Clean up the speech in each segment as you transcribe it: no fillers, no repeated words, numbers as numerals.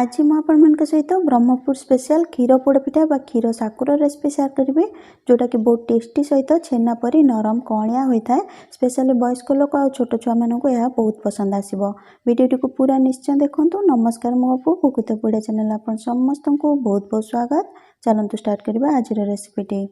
आज मु आपन सहित ब्रह्मपुर स्पेशल क्षीर पोड़ पिठा बा क्षीर साकुर रेसिपी शेयर करी जोटा कि बहुत टेस्टी सहित छेना परी नरम कणिया होता है। स्पेशली वयस्क लोक और छोट छुआ मानक यह बहुत पसंद आसो। वीडियो को पूरा निश्चय देखूँ। नमस्कार मो अपू कुकुतपुड़िया चैनल आप समस्त को बहुत बहुत स्वागत। चलतु स्टार्ट करवा आज रेसिपीटी।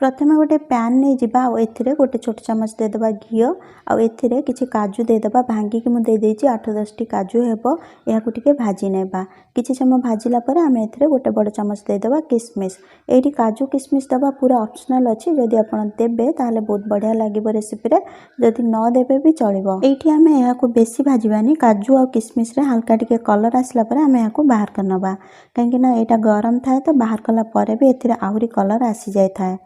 प्रथम गोटे पैन नहीं जावा और गोटे छोट चमच देदेबा घी आउ एथिरे किछि काजू देदेबा भांगिकी मु दे देछि 8-10टी काजू हेबो। याकु टिके भाजी नेबा। किछि समय भाजिला परे आमे एथिरे गोटे बड़ चमच देदेबा किशमिश। एठी काजू किशमिश दबा पूरा ऑप्शनल अछि। जदि आपण देबे ताले बहुत बढ़िया लागिबो रेसिपी रे, जदि न देबे भी चलिबो। एठी आमे याकु बेसी भाजिबानी। काजू और किशमिश रे हल्का टिके कलर आसला परे आमे याकु बाहर करनबा, काहेकि ना एटा गरम थाए तो बाहर कला परे भी एथिरे आहुरी कलर आसी जाय थाए।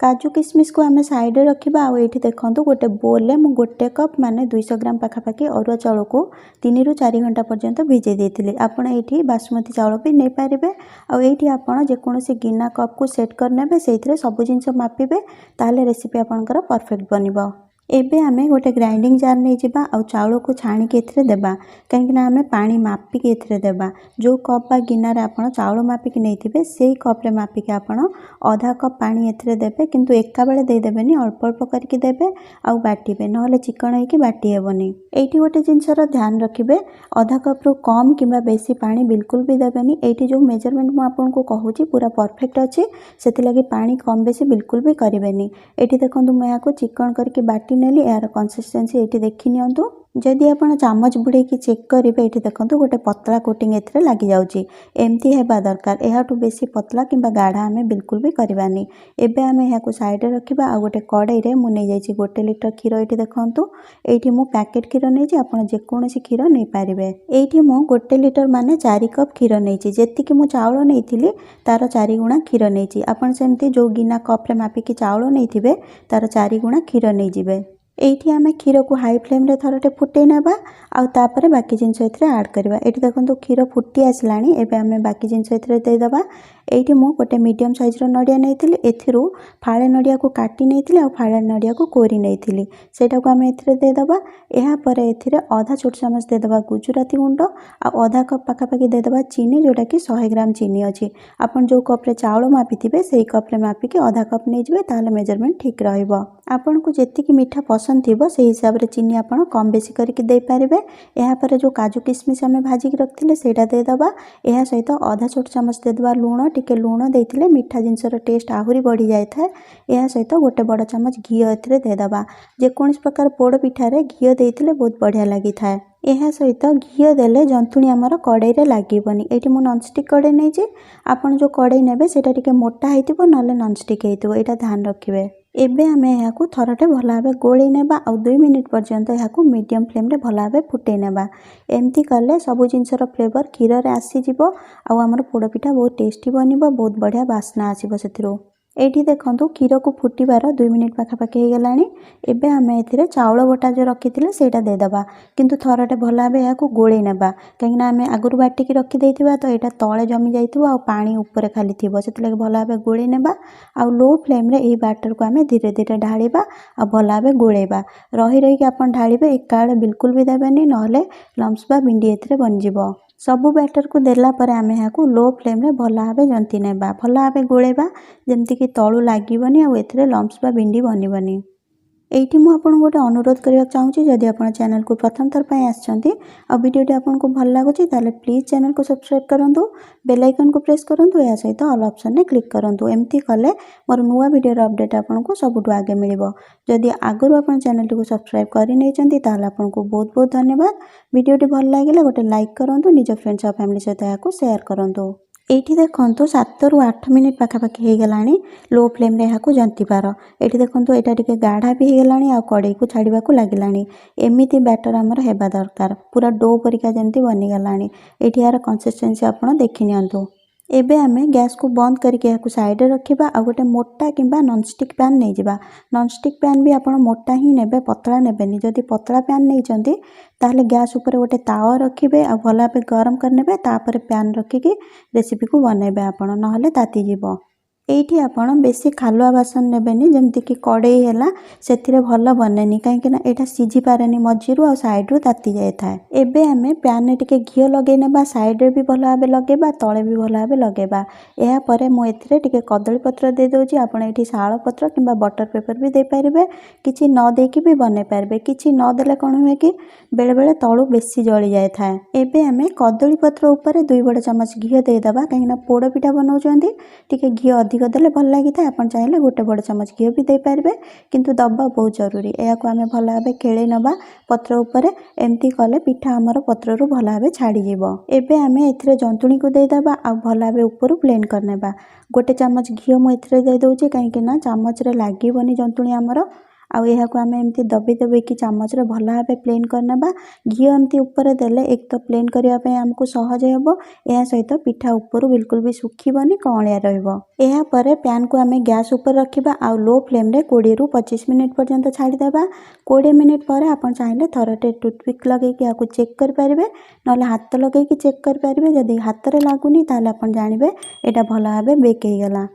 काजू किशमिश को आम साइड रखा। आउ ये देखो गोटे बोल में गोटे कप माने 200 ग्राम पाखापाखि अरुआ चाउल को 3 ରୁ 4 घंटा पर्यंत भिजे देती। आपड़ ये बासमती चाउल भी नहीं पारे। आउठी आपड़ जेकोसी गिना कप को सेट करने से सब जिन मापिबे ताले रेसिपी आपंकर परफेक्ट बनिबो। एबे आमे गोटे ग्राइंडिंग जार नहीं जावा और चाउल को छाणिकी एथिरे देबा, कहीं आमे पानी मापिकी एथिरे देबा। जो कप बा गिनारे आपण चाउल मापिकी नैथिबे सेही कप रे मापिकी आपण आधा कप पानी एथिरे देबे, किंतु एका बेले दे देबेनी, अल्प अल्प करके देबे आउ बाटिबे, नहले चिकन होइकी बाटी हेबोनी। एठी गोटे जिनसर ध्यान रखिबे, आधा कप रु कम किंबा बेसी पानी बिल्कुल भी देबेनी। एठी जो मेजरमेंट मु आपनको कहूची पूरा परफेक्ट अछि, सेति लगी पानी कम बेसी बिल्कुल भी करिवेनी। एठी देखंतु मैं याको चिकन करके बाटी नेली। यार कंसिस्टेंसी एठी देखि नियंतु। जदि आपण चामच बुड़े की चेक करिवे एठी देखंतु गोटे पतला कोटिंग एथिरे लागि जाउची। एमती हेबा दरकार। एहाटू बेसी पतला किंबा गाढ़ा आमे बिल्कुल भी करिवानी। एबे आमे याको साइड रे रखिबा। आ गोटे कड़ाई रे मु नै जाइची 1 लिटर क्षीर। एठी देखंतु एठी मु पैकेट क्षीर नैची, आपण जे कोनोसी क्षीर नै पारिबे। एठी मु 1 लिटर माने 4 कप क्षीर नैची। जेतिकी मु चाउल नैथिली तार 4 गुणा क्षीर नैची। आपण सेमती जो गिना कप रे मापिकी चाउल नैथिबे तार 4 गुणा क्षीर नै जिवे। एठी आमे क्षीर को हाई फ्लेम रे थरटे फुटै नेबा आउ तापरे बाकी जिनस एथिरे ऐड करबा। एठी देखंतु क्षीर फुटी आसलानी। एबे आमे बाकी जिनस एथिरे दे देबा। एठी मु गोटे मीडियम साइज रो नडिया नैथिली। एथिरु फाळे नडिया को काटी नैथिली आउ फाळे नडिया को कोरी नैथिली। सेटा को आमे एथिरे दे देबा। एहा परे एथिरे आधा छोट चमच दे देबा गुजराती गुंड आ आधा कप पाखापाखि दे देबा चीनी, जोटा कि 100 ग्राम चीनी अछि। आपण जो कप रे चाउल मापिथिबे सेही कप रे मापिकी आधा कप नै जिवे, ताले मेजरमेंट ठीक रहइबो। आपण को जेतिकी मीठा पसंद थिबो सेही हिसाब रे चीनी आपण कम बेसी करके दे पारिबे। एहा परे जो काजू किशमिश आमे भाजी के रखथिले सेटा दे देबा। एहा सहित आधा छोट चमच दे देबा लूण। टिके लूण देथिले मीठा जिनसर टेस्ट आहुरी बढ़ी जाय थाए। एहा सहित गोटे बड़ चमच घी एथिरे दे देबा। जे कोनस प्रकार पोड़ पिठा रे घी देथिले बहुत बढ़िया लागि थाए। एहा सहित घी देले जंतुणी आमर कड़ाई रे लागिबनी। एठी मु नॉनस्टिक कड़ाई नै जे, आपण जो कड़ाई नेबे सेटा टिके मोटा हेतिबो नले नॉनस्टिक हेतिबो, एटा ध्यान रखिबे। एबे आमे याकू थरटे भला भाबे गोळी नेबा आउ 2 मिनिट पर्यंत याकू मीडियम फ्लेम रे भला भाबे फुटै नेबा। एमती कले सब जिनसर फ्लेवर क्षीर रे आसी जिवो आउ हमर पोड़ पिठा बहुत टेस्टी बनिबो, बहुत बढ़िया बास्ना आसीबो सेथिरो। एठी देखंतु क्षीर को फुटिबार 2 मिनिट पाखापाखि हो गलानी। एबे आमे एथिरे चाउल बटा जो रखिथिले सेटा दे देबा, किंतु थरटे भला भाबे याकू गोळी नेबा, काहेकि आमे आगुरु बाटिकी रखि देइथिबा तो एटा तळे जमी जाइथिबो आउ पानी ऊपर खाली थिबो। सेति लागि भला भाबे गोळी नेबा आउ लो फ्लेम रे एही बैटर को आमे धीरे धीरे ढाळिबा आ भला भाबे गोळेबा। रही रही के आपण ढाळिबे, एकाळे बिल्कुल भी देबेनी, नहले लम्स बा बिंडी एथिरे बन जिवो। सबु बैटर को देला परे आमे याकू लो फ्लेम रे भला भाबे जंती नेबा, भला भाबे गोळेबा, जेमती कि तळु लागिबनी आउ एथिरे लम्स बा बिंडी बनिबनी। एठी मु आपन गोटे अनुरोध करबा चाहूची, जदि आपण चैनल को प्रथम थर पय आछंती आ वीडियोटी आपनको भल लागुची ताले प्लीज चैनल को सब्सक्राइब करंतु, बेल आइकन को प्रेस करंतु, या सहित ऑल ऑप्शन ने क्लिक करंतु। एमती कले मोर नुवा वीडियो रो अपडेट आपनको सबुठु आगे मिलिबो। जदि आगरु आपण चैनल को सब्सक्राइब करि नै चंती ताले आपनको बहुत बहुत धन्यवाद। वीडियोटी भल लागिले गोटे लाइक करंतु, निज फ्रेंड्स और फैमिली सहित याको शेयर करंतु। एठी देखंतु 7 ରୁ 8 मिनिट पाखापाखि हो गलानी लो फ्लेम रे याकू जंतीबार। एठी देखंतु एटा टिके गाढ़ा भी हो गलानी आउ कड़ाई को छाड़ीबाकू लागिलानी। एमिति बैटर हमर हेबा दरकार, पूरा डो परिका जेमती बनी गलानी। एठी यार कंसिस्टेंसी आपण देखि नियंतु। एबे आमे गैस को बंद करके याकू साइड रे रखिबा आ गोटे मोटा किंबा नॉनस्टिक पैन नै जिबा। नॉनस्टिक पैन भी आपण मोटा ही नेबे, पतला नेबेनी। जदि पतला पैन नै चंती ताले गैस ऊपर गोटे तावा रखिबे आ भला पे गरम करनेबे, तापर पैन रखिकी रेसिपी को बनेबे आपण, नहले ताती जिवो। एठी आपण बेसी खालुआ बासन नेबेनी जेमती कि कड़ई हैला सेथिरे भल बनेनी कहीं ना एटा सिझी पारेनी मझीरु आ साइड रु ताती जाय थाए। एबे आमे पैन ने टिके घियो लगे नेबा साइड रे भी भल भाबे लगेबा तळे भी भल भाबे लगेबा। एहा परे मु एथिरे टिके कदली पत्र दे दोची आपण एठी शाळ पत्र किंबा बटर पेपर भी दे पारिबे किछि न देकी भी बने पारिबे। किछि न देले कोन होय कि बेले बेले तळु बेसी जळी जाय थाए। एबे आमे कदली पत्र ऊपर 2 बड़ चमच घियो दे दबा कहीं ना पोड़ पिठा बनाउचंदी टिके घियो अधिक देले भल लगी था। आपण चाहिले गोटे बड़ चमच घियो भी दे पारिबे किंतु दबा बहुत जरूरी। एया को आमे भल भाबे खेळे नबा पत्र ऊपर एमती कले पिठा हमर पत्र रु भल भाबे छाड़ी जीवो। एबे आमे एथिरे जंतुणी को दे दबा आ भल भाबे ऊपर प्लेन करनेबा। गोटे चमच घियो मु एथिरे दे दोची काहे कि ना चामच रे लागिबोनी जंतुणी हमर आउ एहा को आमे एमती दबी दबी की चामच रे भल भाबे प्लेन करनेबा। घियो एमती ऊपर देले एक तो प्लेन करिया पे हमको सहज हेबो। एहा सहित पिठा ऊपर बिल्कुल भी सुखीबनी कळिया रहइबो। एहा परे पैन को आमे गैस ऊपर रखिबा आ लो फ्लेम रे 20 रु 25 मिनिट पर्यंत छाड़ी देबा। 20 मिनिट परे आपण चाहिले थरटे टूथपिक लगे कि आकु चेक कर पारिबे नले हाथ लगे कि चेक कर पारिबे। जदी हाथ रे लागुनी ताले आपण जानिबे एटा भल भाबे बेक हे गेला।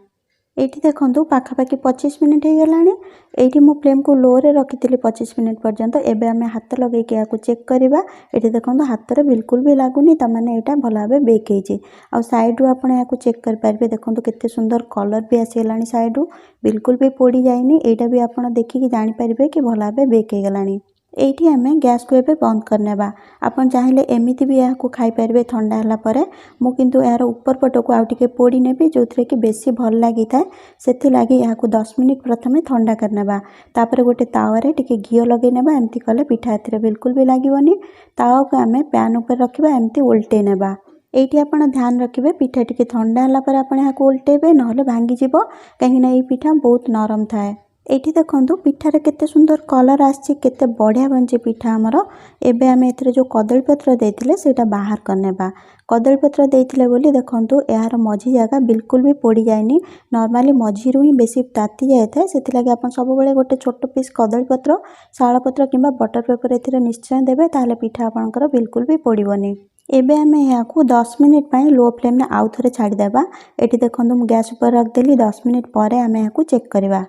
एठी देखंतु पाखापाखि 25 मिनिट हो गलानी। एठी मु फ्लेम को लो रे रखिथिली 25 मिनिट पर्यंत। एबे आमे हाथ लगे कि आकु चेक करिबा। एठी देखंतु हाथ रे बिल्कुल भी लागुनी त माने एटा भल भाबे बेक हेची। आ साइड रु आपण याकु चेक कर पारिबे। देखंतु केते सुंदर कलर भी आसी गलानी साइड रु बिल्कुल भी पोड़ी जाइनी। एटा भी आपण देखि कि जानि पारिबे कि भल भाबे बेक हे गलानी। एठी आमे गैस को एबे बंद करनेबा। आपण चाहिले एमिति भी याकु खाई पारिबे ठंडा हला परे। मु किंतु यार ऊपर पट को आउ टिके पोड़ी नेबी जोथरे कि बेसी भल लागि थाए सेथि लागि याकु 10 मिनिट प्रथमे ठंडा करनेबा। तापरे गोटे तावा रे टिके घियो लगे नेबा। एमति कले पिठा एथिरे बिल्कुल भी लागिवनी। तावा को आमे पैन ऊपर रखिबा एमति उल्टे नेबा। एठी आपण ध्यान रखिबे पिठा टिके ठंडा हला परे आपण याकु उल्टेबे नहले भांगी जिवो काहे ना ए पिठा बहुत नरम थाए। एठी देखंतु पिठारे केते सुंदर कलर आछि केते बढ़िया बनछि पिठा हमर। एबे आमे एथिरे जो कदली पत्र देथिले सेटा बाहर करनेबा। कदली पत्र देथिले बोली देखंतु यार मझी जगह बिल्कुल भी पोड़ी जायनी। नॉर्मली मझी रु ही बेसी ताती जाय थाए सेति लागि आपण सब बेले गोटे छोट पीस कदली पत्र शाळ पत्र किंबा बटर पेपर एथिरे निश्चय देबे ताले पिठा आपनकर बिल्कुल भी पोड़ीबनी। एबे आमे याकू 10 मिनिट पई लो फ्लेम रे आउ थरे छाड़ी देबा। एठी देखंतु मु गैस ऊपर रख देली 10 मिनिट परे आमे याकू चेक करबा।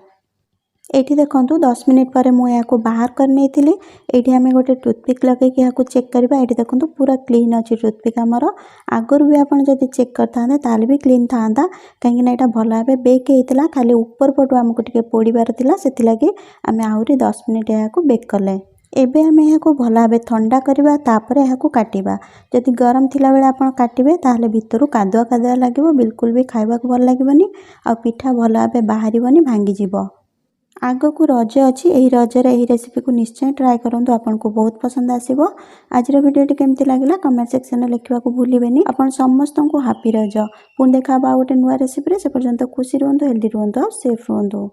एठी देखंतु 10 मिनिट परे मु याकू बाहर कर नेथिली। एठी आमे गोटे टूथपिक लगे कि याकू चेक करबा। एठी देखंतु पूरा क्लीन अछि टूथपिक हमर। आगरु भी आपण जदी चेक करथांदे ताले भी क्लीन थांदा काहे ना एटा भल भाबे बेक हेतिला। खाली ऊपर पटु हमकु टिके पोड़ीबार थिला सेति लागि आमे आउरी 10 मिनिट याकू बेक करले। एबे आमे याकू भल भाबे ठंडा करबा तापरे याकू काटिबा। जदी गरम थिला बेले आपण काटिबे ताले भितरु कादुआ कादुआ लागिवो बिल्कुल भी खाइबा को भल लागिवनी आ पिठा भल भाबे बाहरिवनी भांगी जिवो। आगो को रज अच्छी यही रजर यही रेसिपी को निश्चय ट्राए करंतु आपन को बहुत पसंद आसीबो। आज वीडियो टी केमती लागला कमेंट सेक्शन में लिखा को भूलिबेनी। आपन समस्त को हैप्पी रज। पुन देखा गोटे नुआ रेसिपी से पर्यंत खुशी रुहंतु हेल्दी रुहंतु सेफ रुहंतु।